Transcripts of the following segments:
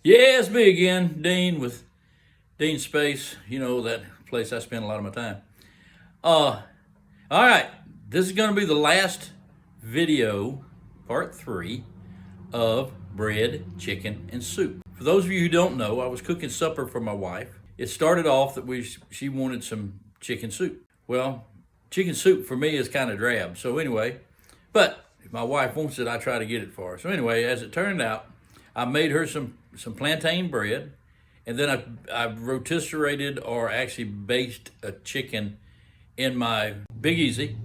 Yeah, it's me again, Dean with Dean Space. You know, that place I spend a lot of my time. All right, this is going to be the last video, part 3 of bread, chicken, and soup. For those of you who don't know, I was cooking supper for my wife. It started off that she wanted some chicken soup. Well, chicken soup for me is kind of drab. So anyway, but if my wife wants it, I try to get it for her. So anyway, as it turned out, I made her some plantain bread, and then I rotisserated or actually baked a chicken in my Big Easy.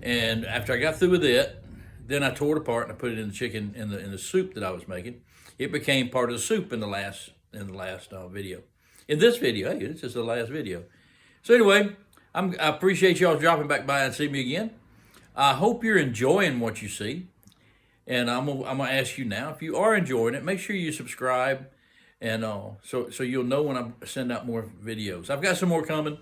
And after I got through with it, then I tore it apart and I put it in the chicken in the soup that I was making. It became part of the soup in the last video. In this video, hey, this is the last video. So anyway, I appreciate y'all dropping back by and see me again. I hope you're enjoying what you see. And I'm gonna ask you now, if you are enjoying it, make sure you subscribe, and so you'll know when I send out more videos. I've got some more coming.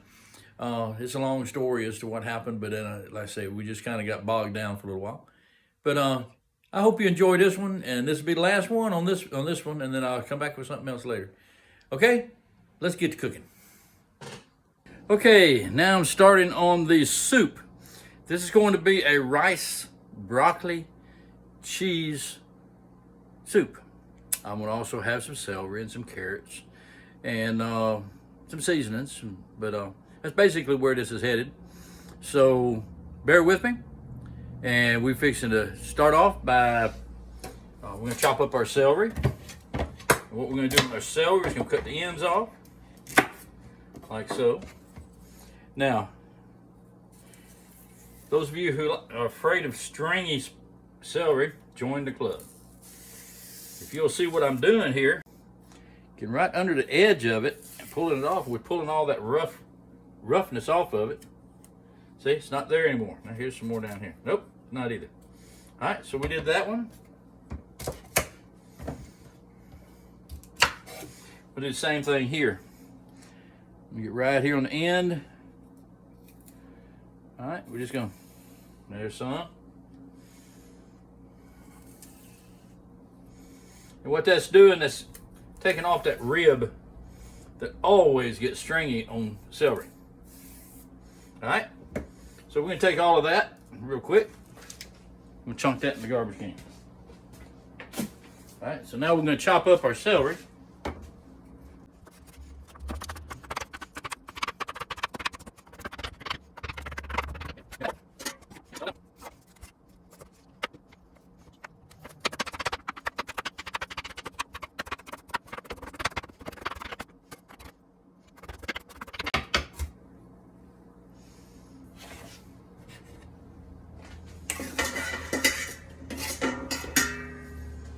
It's a long story as to what happened, but then, like I say, we just kind of got bogged down for a little while. But I hope you enjoy this one, and this will be the last one on this one, and then I'll come back with something else later. Okay, let's get to cooking. Okay, now I'm starting on the soup. This is going to be a rice, broccoli, cheese soup. I'm going to also have some celery and some carrots and some seasonings, but that's basically where this is headed. So bear with me, and we're fixing to start off by we're going to chop up our celery. And what we're going to do with our celery is going to cut the ends off like so. Now, those of you who are afraid of stringy celery, join the club. If you'll see what I'm doing here, getting right under the edge of it and pulling it off, we're pulling all that roughness off of it. See, it's not there anymore. Now here's some more down here. Nope, not either. All right, so we did that one. We'll do the same thing here. We get right here on the end. All right, we're just going, there's some. And what that's doing, that's taking off that rib that always gets stringy on celery. All right, so we're gonna take all of that real quick. I'm gonna chunk that in the garbage can. All right, so now we're gonna chop up our celery.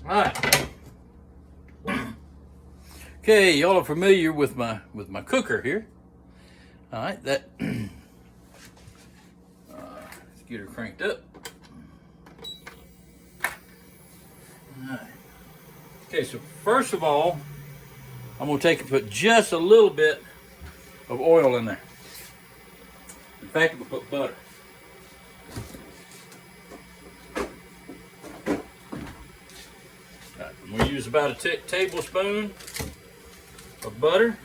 All right. Okay, y'all are familiar with my cooker here. All right, that let's get her cranked up. All right. Okay, so first of all, I'm gonna take and put just a little bit of oil in there. In fact, I'm gonna put butter. I'm going to use about a tablespoon of butter.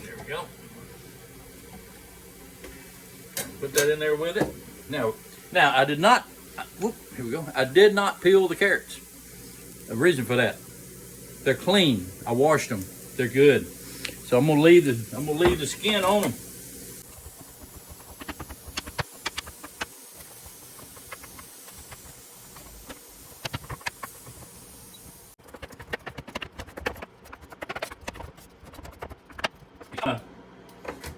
There we go. Put that in there with it. Now I did not. Here we go. I did not peel the carrots. A reason for that: they're clean. I washed them. They're good. So I'm going to leave the skin on them.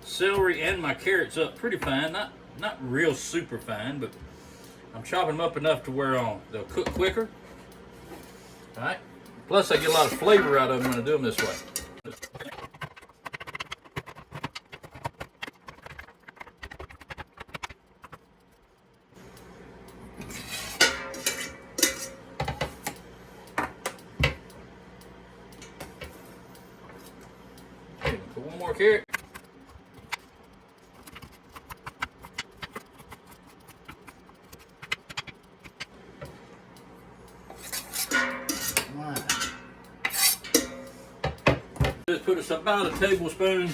Celery and my carrots up pretty fine, not real super fine, but I'm chopping them up enough to where they'll cook quicker. All right. Plus, I get a lot of flavor out of them when I do them this way. Okay, put one more carrot. Just put us about a tablespoon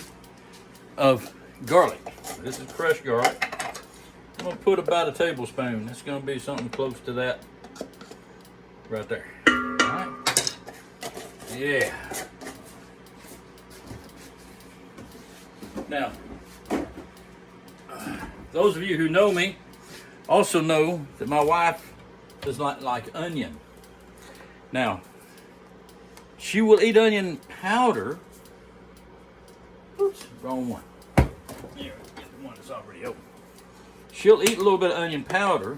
of garlic. This is crushed garlic. I'm gonna put about a tablespoon. It's gonna be something close to that right there. All right. Yeah. Now, those of you who know me also know that my wife does not like onion. Now, she will eat onion powder. Oops, wrong one. Here, get the one that's already open. She'll eat a little bit of onion powder,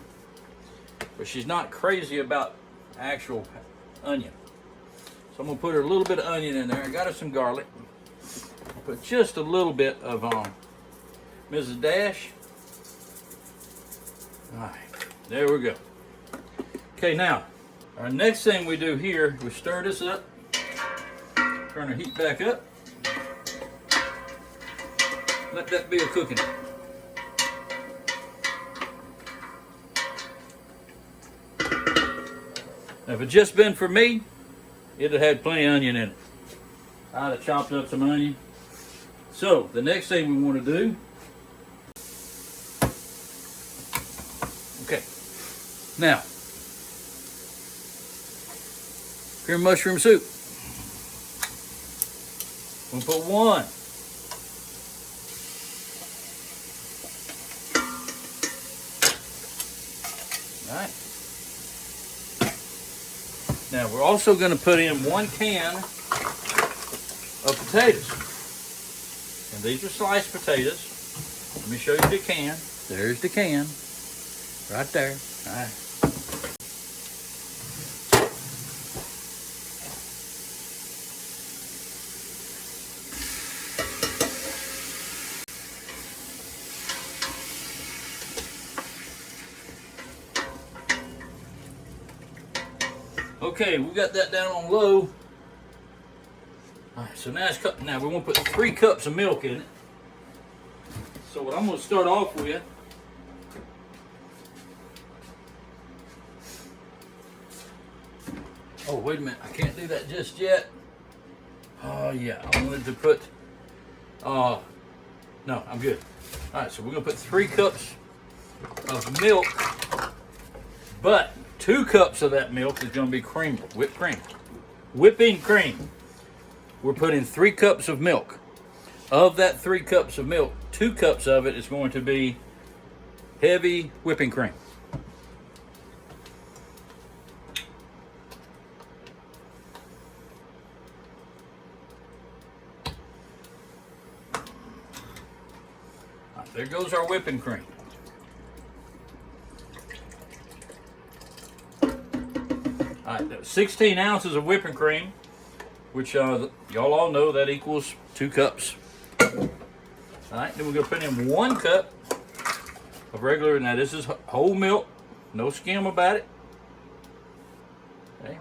but she's not crazy about actual onion. So I'm gonna put her a little bit of onion in there. I got her some garlic. I'll put just a little bit of Mrs. Dash. All right, there we go. Okay, now, our next thing we do here, we stir this up, turn the heat back up, let that be a cooking. Now, if it just been for me, it'd have had plenty of onion in it. I'd have chopped up some onion. So, the next thing we want to do, okay, now, cream mushroom soup. We'll put one. All right. Now we're also going to put in 1 can of potatoes. And these are sliced potatoes. Let me show you the can. There's the can. Right there. All right. Okay, we got that down on low. All right, so now now we're gonna put 3 cups of milk in it. So what I'm gonna start off with, oh wait a minute, I can't do that just yet. Oh yeah, I wanted to put, no, I'm good. All right, so we're gonna put 3 cups of milk, but 2 cups of that milk is going to be cream, whipped cream. Whipping cream. We're putting 3 cups of milk. Of that 3 cups of milk, 2 cups of it is going to be heavy whipping cream. Right, there goes our whipping cream. All right, 16 ounces of whipping cream, which y'all all know that equals 2 cups. All right, then we're going to put in 1 cup of regular, now this is whole milk, no skim about it. Okay.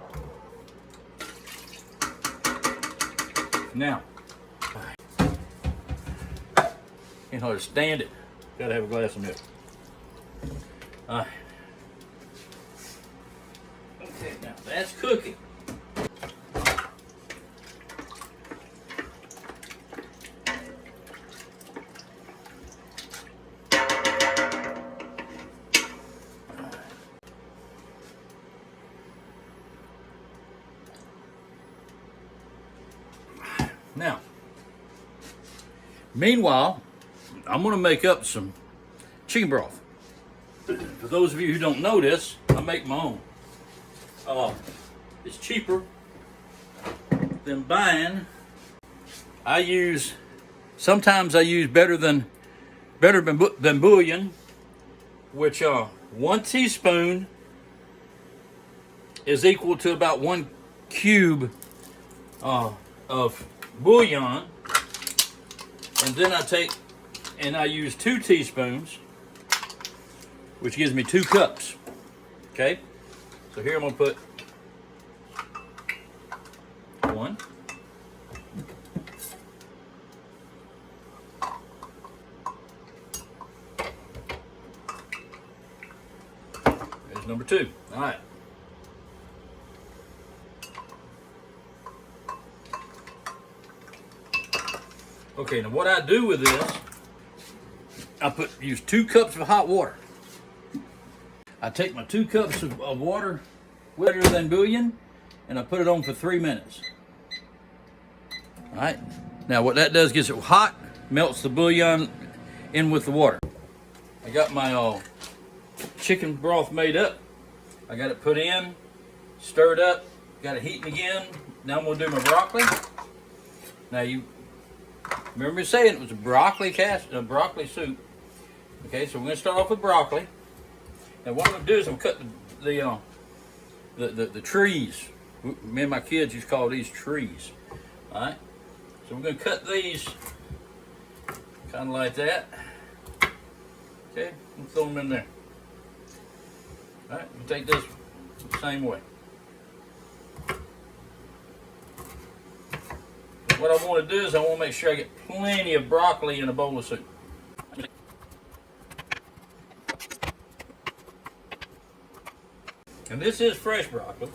Now, you know, to stand it, got to have a glass of milk. All right. Okay, now that's cooking. Now, meanwhile, I'm going to make up some chicken broth. For those of you who don't know this, I make my own. It's cheaper than buying. Sometimes I use better than bouillon, which 1 teaspoon is equal to about 1 cube of bouillon, and then I use 2 teaspoons, which gives me 2 cups. Okay, so here I'm gonna put 1. There's number 2. All right. Okay, now what I do with this, I use 2 cups of hot water. I take my 2 cups of water, wetter than bouillon, and I put it on for 3 minutes. All right. Now what that does, gets it hot, melts the bouillon in with the water. I got my chicken broth made up. I got it put in, stirred up, got it heating again. Now I'm gonna do my broccoli. Now you remember me saying it was a broccoli soup. Okay, so we're gonna start off with broccoli. Now what I'm gonna do is I'm gonna cut the trees. Me and my kids used to call these trees. All right, so we're gonna cut these kind of like that. Okay, and throw them in there. All right, we'll take this the same way. What I want to do is I want to make sure I get plenty of broccoli in a bowl of soup. And this is fresh broccoli.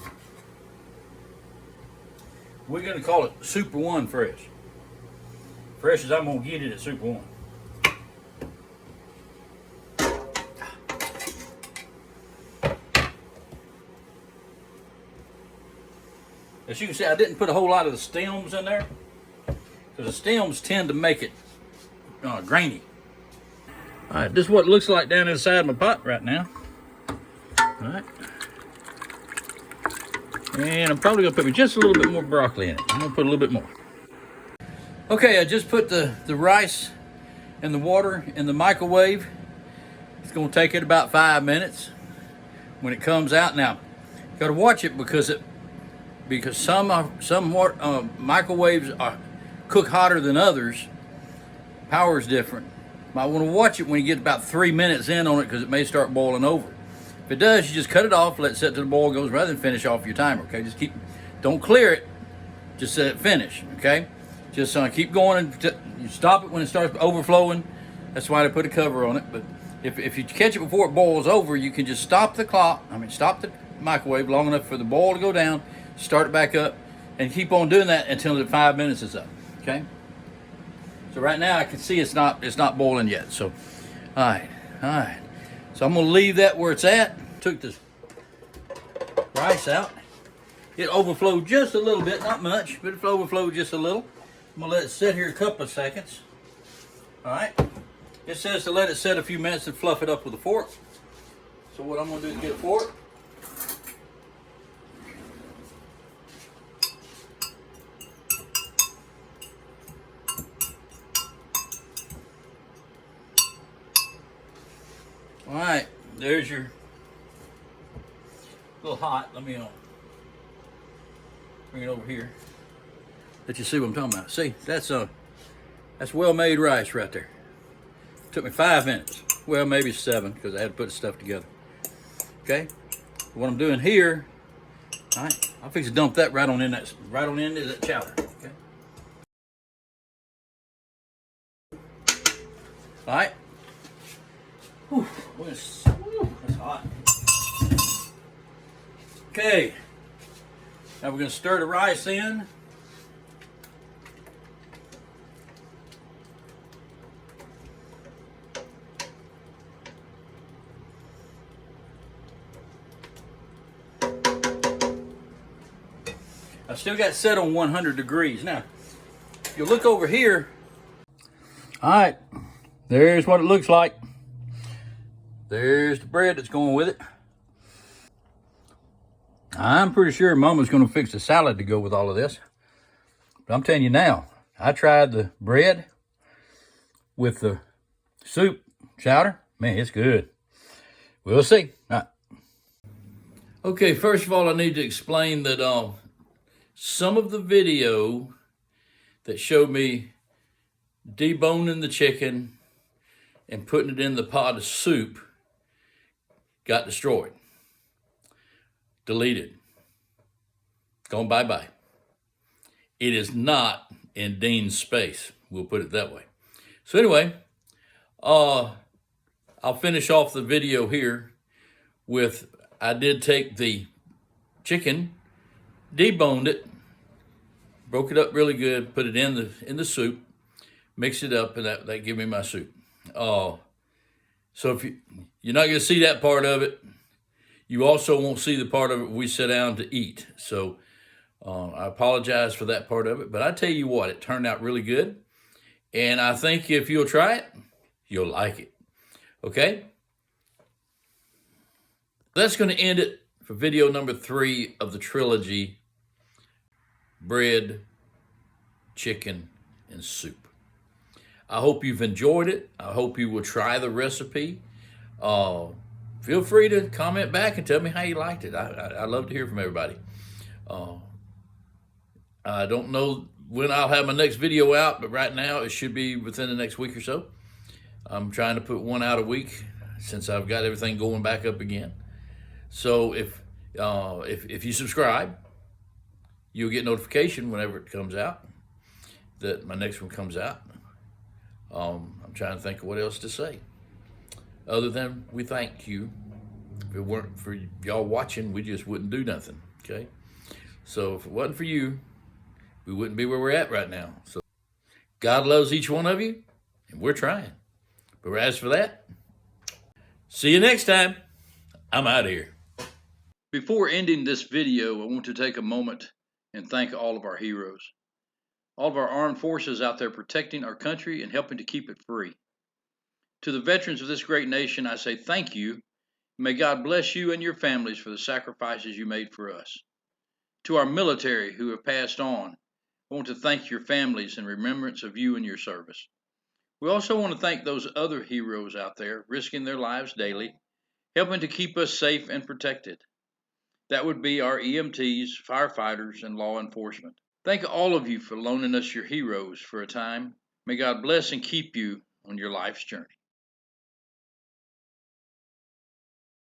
We're going to call it Super One fresh. Fresh as I'm going to get it at Super One. As you can see, I didn't put a whole lot of the stems in there, because the stems tend to make it grainy. All right, this is what it looks like down inside my pot right now. All right. And I'm probably gonna put just a little bit more broccoli in it. I'm gonna put a little bit more. Okay, I just put the rice and the water in the microwave. It's gonna take it about 5 minutes. When it comes out, now, you gotta watch it because some microwaves cook hotter than others. Power is different. Might want to watch it when you get about 3 minutes in on it, because it may start boiling over. If it does, you just cut it off, let it set till the boil goes, rather than finish off your timer. Okay, just don't clear it, just let it finish. Okay, just keep going, and you stop it when it starts overflowing. That's why they put a cover on it. But if you catch it before it boils over, you can just stop the microwave long enough for the boil to go down, start it back up, and keep on doing that until the 5 minutes is up. Okay. So right now I can see it's not boiling yet. So, all right. So I'm gonna leave that where it's at. Took this rice out. It overflowed just a little bit, not much, but it overflowed just a little. I'm gonna let it sit here a couple of seconds. All right. It says to let it sit a few minutes and fluff it up with a fork. So what I'm gonna do is get a fork. All right, there's your little hot. Let me bring it over here. Let you see what I'm talking about. See, that's well-made rice right there. Took me 5 minutes. Well, maybe 7, because I had to put the stuff together. Okay, what I'm doing here. All right, I'll fix to dump that right on into that chowder. Okay. All right. Whew, that's hot. Okay, now we're going to stir the rice in. I still got it set on 100 degrees. Now, if you look over here, all right, there's what it looks like. There's the bread that's going with it. I'm pretty sure Mama's going to fix a salad to go with all of this. But I'm telling you now, I tried the bread with the soup chowder. Man, it's good. We'll see. All right. Okay, first of all, I need to explain that some of the video that showed me deboning the chicken and putting it in the pot of soup got destroyed, deleted, gone bye-bye. It is not in Dean's space, we'll put it that way. So anyway, I'll finish off the video here with, I did take the chicken, deboned it, broke it up really good, put it in the soup, mix it up, and that give me my soup. So if you're not going to see that part of it, you also won't see the part of it we sit down to eat. So I apologize for that part of it, but I tell you what, it turned out really good. And I think if you'll try it, you'll like it. Okay? That's going to end it for video number 3 of the trilogy, bread, chicken, and soup. I hope you've enjoyed it. I hope you will try the recipe. Feel free to comment back and tell me how you liked it. I love to hear from everybody. I don't know when I'll have my next video out, but right now it should be within the next week or so. I'm trying to put one out a week since I've got everything going back up again. So if you subscribe, you'll get notification whenever it comes out that my next one comes out. I'm trying to think of what else to say other than we thank you. If it weren't for y'all watching, we just wouldn't do nothing. Okay, so if it wasn't for you, we wouldn't be where we're at right now. So God loves each one of you, and we're trying. But as for that, see you next time. I'm out of here. Before ending this video, I want to take a moment and thank all of our heroes. All of our armed forces out there protecting our country and helping to keep it free. To the veterans of this great nation, I say thank you. May God bless you and your families for the sacrifices you made for us. To our military who have passed on, I want to thank your families in remembrance of you and your service. We also want to thank those other heroes out there risking their lives daily, helping to keep us safe and protected. That would be our EMTs, firefighters, and law enforcement. Thank all of you for loaning us your heroes for a time. May God bless and keep you on your life's journey.